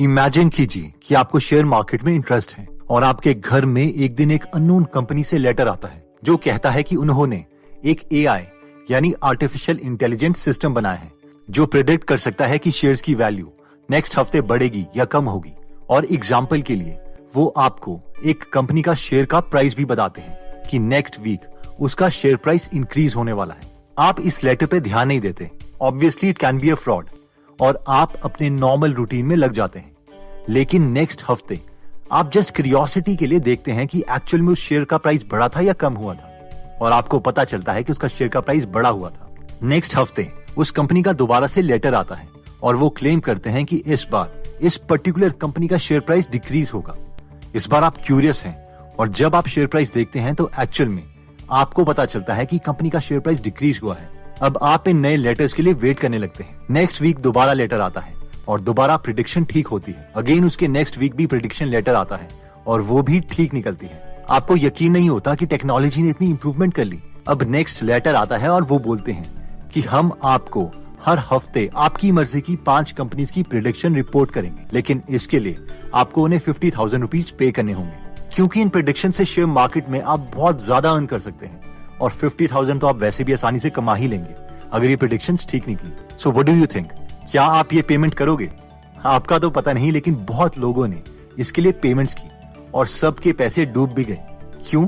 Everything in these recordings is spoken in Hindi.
इमेजिन कीजिए कि आपको शेयर मार्केट में इंटरेस्ट है और आपके घर में एक दिन एक अननोन कंपनी से लेटर आता है जो कहता है कि उन्होंने एक एआई यानी आर्टिफिशियल इंटेलिजेंस सिस्टम बनाया है जो प्रेडिक्ट कर सकता है कि शेयर्स की वैल्यू नेक्स्ट हफ्ते बढ़ेगी या कम होगी। और एग्जाम्पल के लिए वो आपको एक कंपनी का शेयर का प्राइस भी बताते हैं कि नेक्स्ट वीक उसका शेयर प्राइस इंक्रीज होने वाला है। आप इस लेटर पे ध्यान नहीं देते, obviously it can be a fraud, और आप अपने नॉर्मल रूटीन में लग जाते हैं। लेकिन नेक्स्ट हफ्ते आप जस्ट क्यूरियोसिटी के लिए देखते हैं कि एक्चुअल में उस शेयर का प्राइस बढ़ा था या कम हुआ था, और आपको पता चलता है कि उसका शेयर का प्राइस बढ़ा हुआ था। नेक्स्ट हफ्ते उस कंपनी का दोबारा से लेटर आता है और वो क्लेम करते हैं कि इस बार इस पर्टिकुलर कंपनी का शेयर प्राइस डिक्रीज होगा। इस बार आप क्यूरियस हैं और जब आप शेयर प्राइस देखते हैं तो एक्चुअल में आपको पता चलता है कि कंपनी का शेयर प्राइस डिक्रीज हुआ है। अब आप इन नए लेटर्स के लिए वेट करने लगते हैं। नेक्स्ट वीक दोबारा लेटर आता है और दोबारा प्रिडिक्शन ठीक होती है। अगेन उसके नेक्स्ट वीक भी प्रिडिक्शन लेटर आता है और वो भी ठीक निकलती है। आपको यकीन नहीं होता कि टेक्नोलॉजी ने इतनी इंप्रूवमेंट कर ली। अब नेक्स्ट लेटर आता है और वो बोलते हैं कि हम आपको हर हफ्ते आपकी मर्जी की 5 कंपनीज की प्रिडिक्शन रिपोर्ट करेंगे, लेकिन इसके लिए आपको उन्हें 50,000 रुपीज पे करने होंगे, क्योंकि इन प्रिडिक्शन से शेयर मार्केट में आप बहुत ज्यादा अर्न कर सकते हैं और 50,000 तो आप वैसे भी आसानी से कमा ही लेंगे अगर ये प्रिडिक्शंस ठीक निकली। So what do you think, क्या आप ये पेमेंट करोगे? आपका तो पता नहीं, लेकिन बहुत लोगों ने इसके लिए पेमेंट्स की और सबके पैसे डूब भी गए। क्यों?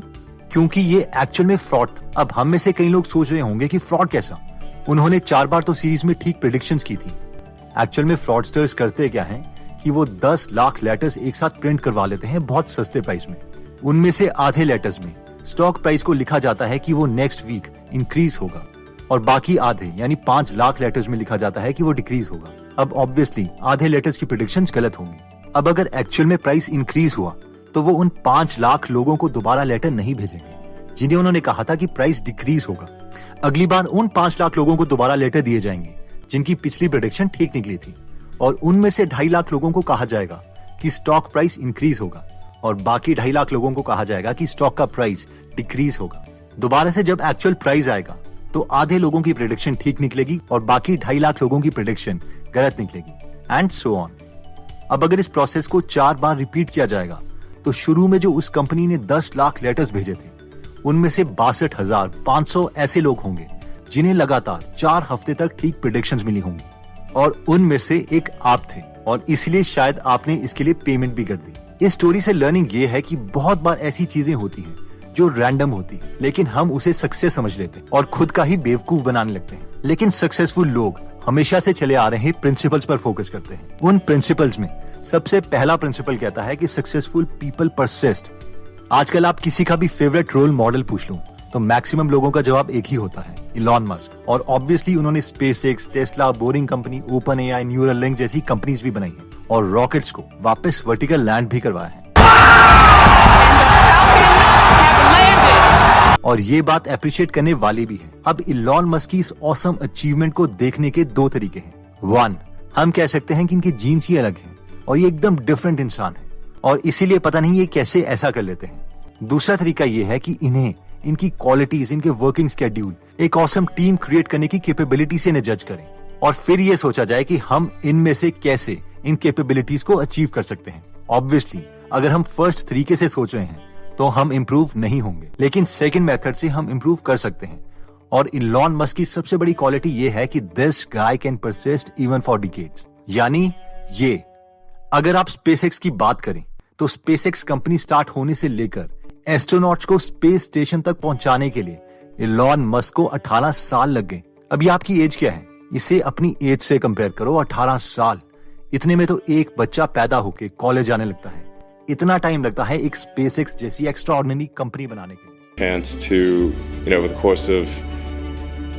क्योंकि ये एक्चुअल में फ्रॉड। अब हम में से कई लोग सोच रहे होंगे कि फ्रॉड कैसा, उन्होंने 4 बार तो सीरीज में ठीक प्रेडिक्शंस की थी। एक्चुअल में फ्रॉडस्टर्स करते क्या हैं कि वो 10 लाख लेटर्स एक साथ प्रिंट करवा लेते हैं बहुत सस्ते प्राइस में। उनमें से आधे लेटर्स में स्टॉक प्राइस को लिखा जाता है कि वो नेक्स्ट वीक इंक्रीज होगा और बाकी आधे यानी 5 लाख लेटर्स में लिखा जाता है कि वो डिक्रीज होगा। अब ऑब्वियसली आधे लेटर्स की प्रेडिक्शंस गलत होंगी। अब अगर एक्चुअल में प्राइस इंक्रीज हुआ तो वो उन 5 लाख लोगों को दोबारा लेटर नहीं भेजेंगे जिन्हें उन्होंने कहा था कि प्राइस डिक्रीज होगा। अगली बार उन 5 लाख लोगों को दोबारा लेटर दिए जाएंगे जिनकी पिछली प्रेडिक्शन ठीक निकली थी, और उनमें से 2.5 लाख लोगों को कहा जाएगा कि स्टॉक प्राइस इंक्रीज होगा और बाकी 2.5 लाख लोगों को कहा जाएगा कि स्टॉक का प्राइस डिक्रीज होगा। दोबारा से जब एक्चुअल प्राइस आएगा तो आधे लोगों की प्रेडिक्शन ठीक निकलेगी और बाकी 2.5 लाख लोगों की प्रेडिक्शन गलत निकलेगी, एंड सो ऑन। अब अगर इस प्रोसेस को 4 बार रिपीट किया जाएगा तो शुरू में जो उस कंपनी ने 10 लाख लेटर्स भेजे थे उनमें से 62,500 ऐसे लोग होंगे जिन्हें लगातार 4 हफ्ते तक ठीक प्रेडिक्शंस मिली होंगी, और उनमें से एक आप थे और इसलिए शायद आपने इसके लिए पेमेंट भी कर दी। इस स्टोरी से लर्निंग ये है कि बहुत बार ऐसी चीजें होती हैं जो रैंडम होती है, लेकिन हम उसे सक्सेस समझ लेते हैं और खुद का ही बेवकूफ बनाने लगते हैं। लेकिन सक्सेसफुल लोग हमेशा से चले आ रहे प्रिंसिपल्स पर फोकस करते हैं। उन प्रिंसिपल्स में सबसे पहला प्रिंसिपल कहता है कि सक्सेसफुल पीपल परसिस्ट। आजकल आप किसी का भी फेवरेट रोल मॉडल पूछ लो तो मैक्सिमम लोगों का जवाब एक ही होता है, इलॉन मस्क। और ऑब्वियसली उन्होंने SpaceX, Tesla, boring company, open AI, Neuralink जैसी कंपनीज भी बनाई हैं और रॉकेट्स को वापस वर्टिकल लैंड भी करवाया है। और ये बात अप्रिशिएट करने वाली भी है। अब इलॉन मस्क की इस ऑसम अचीवमेंट को देखने के 2 तरीके हैं। 1, हम कह सकते हैं कि इनकी जीन्स ही अलग हैं और ये एकदम डिफरेंट इंसान है और इसीलिए पता नहीं ये कैसे ऐसा कर लेते हैं। दूसरा तरीका ये है कि इन्हें इनकी क्वालिटीज, इनके वर्किंग स्केड्यूल, एक ऑसम टीम क्रिएट करने की कैपेबिलिटी से इन्हें जज करें और फिर ये सोचा जाए कि हम इनमें से कैसे इन कैपेबिलिटीज को अचीव कर सकते हैं। ऑब्वियसली अगर हम फर्स्ट तरीके से सोच रहे हैं तो हम इम्प्रूव नहीं होंगे, लेकिन सेकंड मेथड से हम इम्प्रूव कर सकते हैं। और इलॉन मस्क की सबसे बड़ी क्वालिटी ये है कि this guy can persist even for decades. यानी ये, अगर आप स्पेसएक्स की बात करें तो स्पेसएक्स कंपनी स्टार्ट होने से लेकर एस्ट्रोनॉट्स को स्पेस स्टेशन तक पहुंचाने के लिए इलॉन मस्क को 18 साल लग गए। अभी आपकी एज क्या है? इसे अपनी एज से कंपेयर करो। 18 साल, इतने में तो एक बच्चा पैदा होके कॉलेज जाने लगता है। इतना टाइम लगता है एक स्पेसएक्स जैसी एक्स्ट्राऑर्डिनरी कंपनी बनाने के लिए। Chance to, with the course of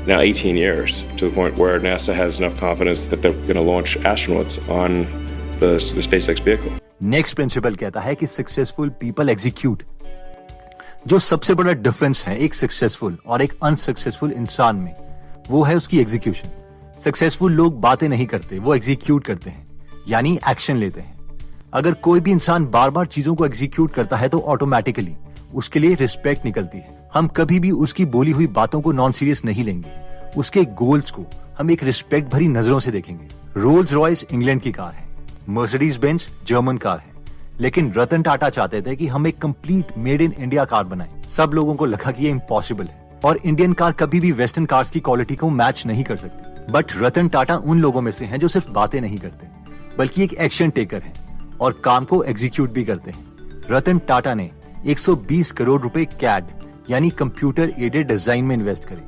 now 18 years, to the point where NASA has enough confidence that they're going to launch astronauts on the SpaceX vehicle. Next principle कहता है कि सक्सेसफुल पीपल एग्जीक्यूट। जो सबसे बड़ा डिफरेंस है एक सक्सेसफुल और एक अनसक्सेसफुल इंसान में, वो है उसकी एग्जीक्यूशन। सक्सेसफुल लोग बातें नहीं करते, वो एग्जीक्यूट करते हैं, यानी एक्शन लेते हैं। अगर कोई भी इंसान बार बार चीजों को एग्जीक्यूट करता है तो ऑटोमेटिकली उसके लिए रिस्पेक्ट निकलती है। हम कभी भी उसकी बोली हुई बातों को नॉन सीरियस नहीं लेंगे, उसके गोल्स को हम एक रिस्पेक्ट भरी नजरों से देखेंगे। रोल्स रॉयस इंग्लैंड की कार है, मर्सिडीज बेंज जर्मन कार है, लेकिन रतन टाटा चाहते थे कि हम एक complete made in India car बनाएं। सब लोगों को लगा कि ये इम्पॉसिबल है और इंडियन कार कभी भी वेस्टर्न कार्स की क्वालिटी को मैच नहीं कर सकती। बट रतन टाटा उन लोगों में से हैं जो सिर्फ बातें नहीं करते बल्कि एक एक्शन टेकर हैं और काम को एग्जीक्यूट भी करते हैं। रतन टाटा ने 120 करोड़ रुपए कैड यानी कंप्यूटर एडेड डिजाइन में इन्वेस्ट करे।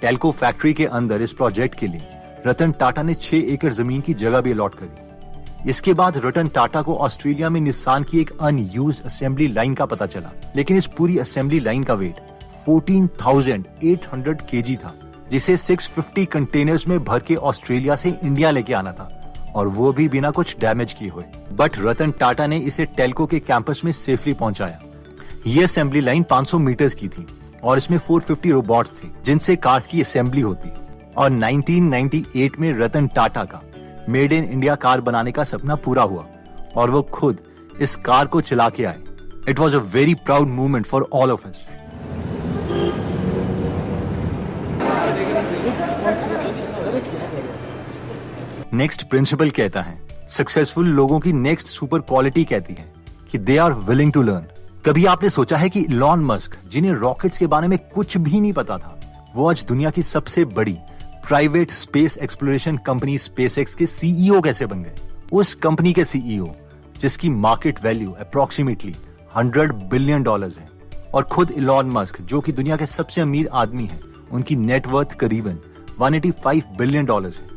टेल्को फैक्ट्री के अंदर इस प्रोजेक्ट के लिए रतन टाटा ने 6 एकड़ जमीन की जगह भी अलॉट करी। इसके बाद रतन टाटा को ऑस्ट्रेलिया में निसान की एक अनयूज्ड असेंबली लाइन का पता चला, लेकिन इस पूरी असेंबली लाइन का वेट 14,800 kg था, जिसे 650 कंटेनर्स में भर के ऑस्ट्रेलिया से इंडिया लेके आना था और वो भी बिना कुछ डैमेज किए हुए। बट रतन टाटा ने इसे टेल्को के कैंपस में सेफली पहुंचाया। ये असेंबली लाइन 500 मीटर्स की थी और इसमें 450 रोबोट्स थे जिनसे कार्स की असेंबली होती। और 1998 में रतन टाटा का मेड इन इंडिया कार बनाने का सपना पूरा हुआ और वो खुद इस कार को चला के आए। It was a very proud movement for all of us. Next principle कहता है, सक्सेसफुल लोगों की नेक्स्ट सुपर क्वालिटी कहती है कि they are willing to learn. कभी आपने सोचा है कि इलॉन मस्क, जिन्हें रॉकेट्स के बारे में कुछ भी नहीं पता था, वो आज दुनिया की सबसे बड़ी private space exploration company SpaceX के सीईओ कैसे बन गए? उस कंपनी के सीईओ जिसकी मार्केट वैल्यू अप्रोक्सीमेटली $100 बिलियन है और खुद इलॉन मस्क जो कि दुनिया के सबसे अमीर आदमी हैं, उनकी नेटवर्थ करीबन $185 बिलियन है।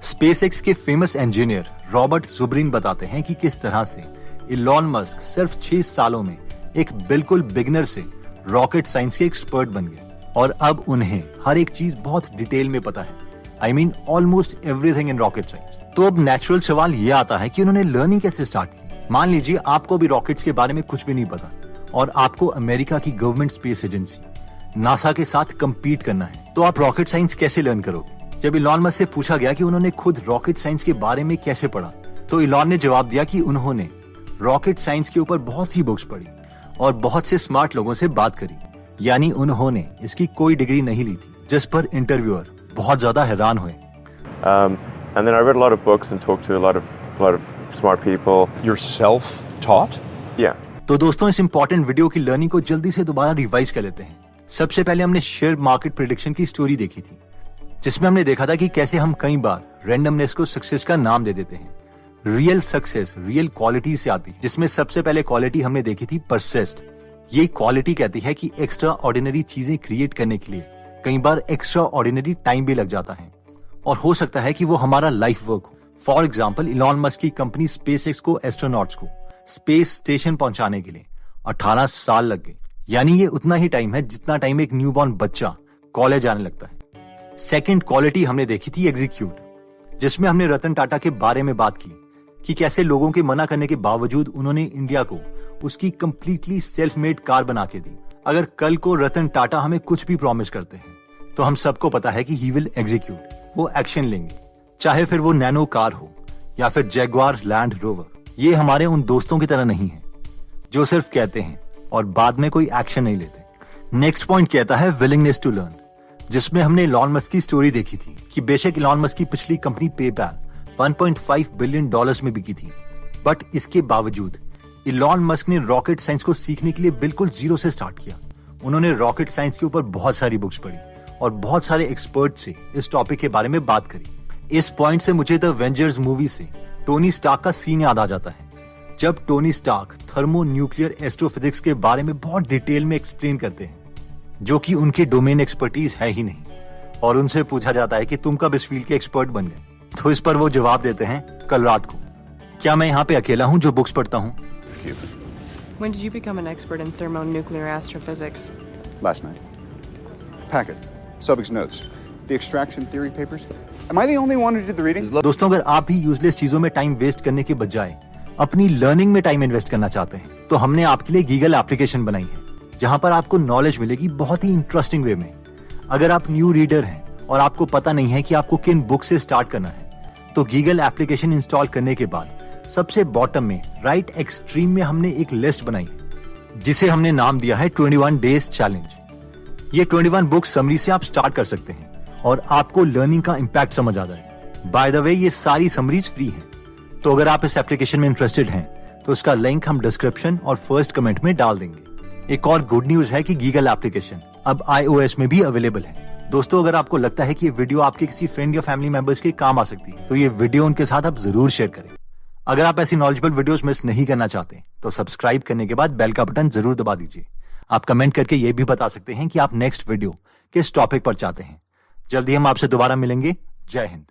स्पेसएक्स के फेमस इंजीनियर रॉबर्ट जुबरिन बताते हैं कि किस तरह से इलॉन मस्क सिर्फ 6 सालों में एक बिल्कुल बिगिनर से रॉकेट साइंस के एक्सपर्ट बन गए और अब उन्हें हर एक चीज बहुत डिटेल में पता है। I mean almost everything in rocket science. तो अब नेचुरल सवाल ये आता है कि उन्होंने लर्निंग कैसे स्टार्ट की। मान लीजिए आपको भी रॉकेट्स के बारे में कुछ भी नहीं पता और आपको अमेरिका की गवर्नमेंट स्पेस एजेंसी नासा के साथ कम्पीट करना है, तो आप रॉकेट साइंस कैसे लर्न करोगे? जब इलॉन मस्क से पूछा गया कि उन्होंने खुद रॉकेट साइंस के बारे में कैसे पढ़ा, तो इलॉन ने जवाब दिया कि उन्होंने रॉकेट साइंस के ऊपर बहुत सी बुक्स पढ़ी और बहुत से स्मार्ट लोगों से बात करी। यानी उन्होंने इसकी कोई डिग्री नहीं ली थी, जिस पर इंटरव्यूअर बहुत ज्यादा हैरान हुए। And then I read a lot of books and talked to a lot of smart people. You're self-taught? Yeah. तो दोस्तों, इस इंपॉर्टेंट वीडियो की लर्निंग को जल्दी से दोबारा रिवाइज कर लेते हैं। सबसे पहले हमने शेयर मार्केट प्रेडिक्शन की स्टोरी देखी थी, जिसमें हमने देखा था कि कैसे हम कई बार रैंडमनेस को सक्सेस का नाम दे देते हैं। रियल सक्सेस रियल क्वालिटी से आती है, जिसमें सबसे पहले क्वालिटी हमने देखी थी परसिस्ट। ये क्वालिटी कहती है कि एक्स्ट्रा ऑर्डिनरी चीजें क्रिएट करने के लिए कई बार एक्स्ट्रा ऑर्डिनरी टाइम भी लग जाता है और हो सकता है कि वो हमारा लाइफ वर्क हो। फॉर एग्जाम्पल, इलॉन मस्क की कंपनी स्पेसएक्स को एस्ट्रोनॉट्स को स्पेस स्टेशन पहुंचाने के लिए 18 साल लग गए। यानी ये उतना ही टाइम है जितना टाइम एक न्यूबॉर्न बच्चा कॉलेज आने लगता है। सेकेंड क्वालिटी हमने देखी थी एग्जीक्यूट, जिसमें हमने रतन टाटा के बारे में बात की कि कैसे लोगों के मना करने के बावजूद उन्होंने इंडिया को उसकी कंप्लीटली सेल्फ मेड कार बना के दी। अगर कल को रतन टाटा हमें कुछ भी प्रॉमिस करते हैं तो हम सबको पता है कि ही विल एग्जीक्यूट, वो एक्शन लेंगे, चाहे फिर वो नैनो कार हो या फिर जैगुआर लैंड रोवर। ये हमारे उन दोस्तों की तरह नहीं है जो सिर्फ कहते हैं और बाद में कोई एक्शन नहीं लेते। नेक्स्ट पॉइंट कहता है विलिंगनेस टू लर्न, जिसमें हमने इलॉन मस्क की स्टोरी देखी थी कि बेशक इलॉन मस्क की पिछली कंपनी पेपैल $1.5 बिलियन में बिकी थी, बट इसके बावजूद इलॉन मस्क ने रॉकेट साइंस को सीखने के लिए बिल्कुल जीरो से स्टार्ट किया। उन्होंने रॉकेट साइंस के ऊपर बहुत सारी बुक्स पढ़ी और बहुत सारे एक्सपर्ट से इस टॉपिक के बारे में बात करी। इस पॉइंट से मुझे द एवेंजर्स मूवी से टोनी स्टार्क का सीन याद आ जाता है, जब Tony Stark thermo nuclear astrophysics के बारे में बहुत डिटेल में एक्सप्लेन करते हैं, जो कि उनके डोमेन एक्सपर्टीज है ही नहीं, और उनसे पूछा जाता है कि तुम कब इस फील्ड के एक्सपर्ट बन गए, तो इस पर वो जवाब देते हैं, कल रात को। क्या मैं यहाँ पे अकेला हूँ जो बुक्स पढ़ता हूँ? When did you become an expert in thermonuclear astrophysics? Last night. The packet, Subig's notes, the extraction theory papers. Am I the only one who did the reading? दोस्तों, अगर आप भी यूजलेस चीजों में टाइम वेस्ट करने के बजाय अपनी लर्निंग में टाइम इन्वेस्ट करना चाहते हैं, तो हमने आपके लिए गीगल एप्लीकेशन बनाई है, जहां पर आपको नॉलेज मिलेगी बहुत ही इंटरेस्टिंग वे में। अगर आप न्यू रीडर हैं और आपको पता नहीं है कि आपको किन बुक से स्टार्ट करना है, तो गीगल एप्लीकेशन इंस्टॉल करने के बाद सबसे बॉटम में राइट एक्सट्रीम में हमने एक लिस्ट बनाई है, जिसे हमने नाम दिया है 21 डेज चैलेंज। ये 21 बुक समरी से आप स्टार्ट कर सकते हैं और आपको लर्निंग का इम्पैक्ट समझ आ जाए। बाय द वे, ये सारी समरीज फ्री हैं, तो अगर आप इस एप्लीकेशन में इंटरेस्टेड हैं तो इसका लिंक हम डिस्क्रिप्शन और फर्स्ट कमेंट में डाल देंगे। एक और गुड न्यूज है कि गीगल एप्लीकेशन अब iOS में भी अवेलेबल है। दोस्तों, अगर आपको लगता है कि ये वीडियो आपके किसी फ्रेंड या फैमिली मेंबर्स के काम आ सकती है तो ये वीडियो उनके साथ आप जरूर शेयर करें। अगर आप ऐसी नॉलेजेबल वीडियोस मिस नहीं करना चाहते तो सब्सक्राइब करने के बाद बेल का बटन जरूर दबा दीजिए। आप कमेंट करके ये भी बता सकते हैं कि आप नेक्स्ट वीडियो किस टॉपिक पर चाहते हैं। जल्दी हम आपसे दोबारा मिलेंगे। जय हिंद।